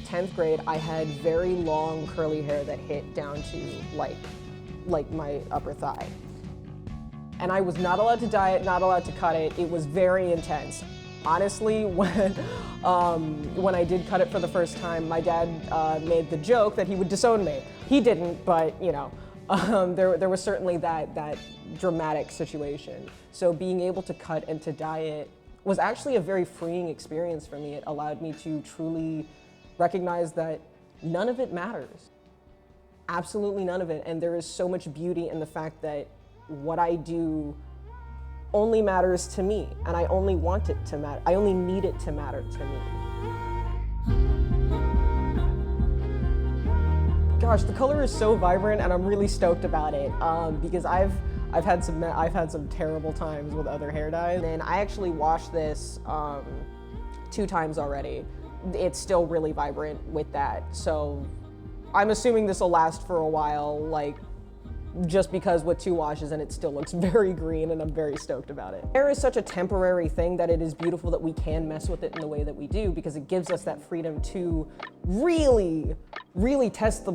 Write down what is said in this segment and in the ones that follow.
10th grade, I had very long curly hair that hit down to like my upper thigh. And I was not allowed to dye it, not allowed to cut it. It was very intense. Honestly, when I did cut it for the first time, my dad made the joke that he would disown me. He didn't, but you know, there was certainly that dramatic situation. So being able to cut and to dye it was actually a very freeing experience for me. It allowed me to truly recognize that none of it matters. Absolutely none of it. And there is so much beauty in the fact that what I do only matters to me, and I only want it to matter. I only need it to matter to me. Gosh, the color is so vibrant, and I'm really stoked about it because I've had some terrible times with other hair dyes, and I actually washed this 2 times already. It's still really vibrant with that, so I'm assuming this will last for a while, like just because with 2 washes and it still looks very green, and I'm very stoked about it. Hair is such a temporary thing that it is beautiful that we can mess with it in the way that we do, because it gives us that freedom to really test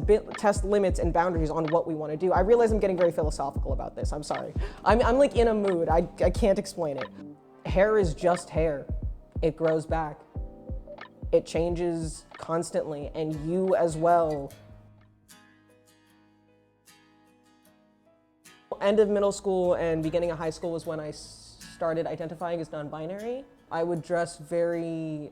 limits and boundaries on what we want to do. I realize I'm getting very philosophical about this, I'm sorry. I'm like in a mood, I can't explain it. Hair is just hair. It grows back. It changes constantly, and you as well. End of middle school and beginning of high school was when I started identifying as non-binary. I would dress very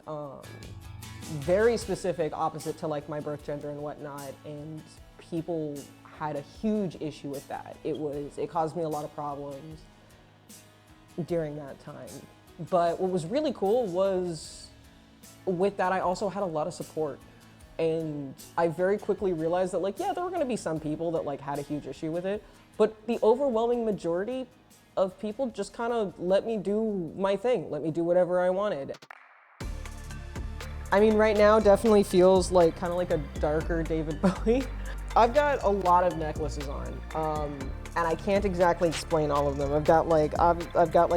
specific, opposite to like my birth gender and whatnot, and people had a huge issue with that. It caused me a lot of problems during that time. But what was really cool was with that I also had a lot of support. And I very quickly realized that like, yeah, there were gonna be some people that like had a huge issue with it, but the overwhelming majority of people just kind of let me do my thing, let me do whatever I wanted. I mean, right now definitely feels like kind of like a darker David Bowie. I've got a lot of necklaces on, and I can't exactly explain all of them. I've got like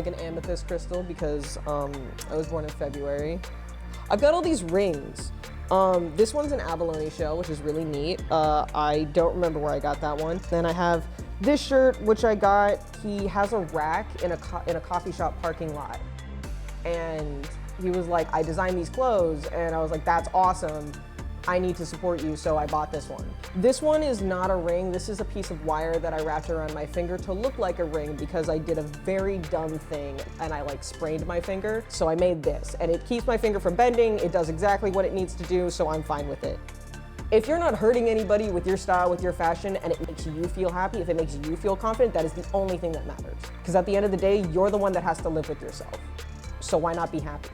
an amethyst crystal because I was born in February. I've got all these rings. This one's an abalone shell, which is really neat. I don't remember where I got that one. Then I have this shirt, which I got. He has a rack in a coffee shop parking lot. And he was like, I designed these clothes. And I was like, that's awesome. I need to support you, so I bought this one. This one is not a ring. This is a piece of wire that I wrapped around my finger to look like a ring because I did a very dumb thing and I like sprained my finger. So I made this, and it keeps my finger from bending. It does exactly what it needs to do, so I'm fine with it. If you're not hurting anybody with your style, with your fashion, and it makes you feel happy, if it makes you feel confident, that is the only thing that matters. Because at the end of the day, you're the one that has to live with yourself. So why not be happy?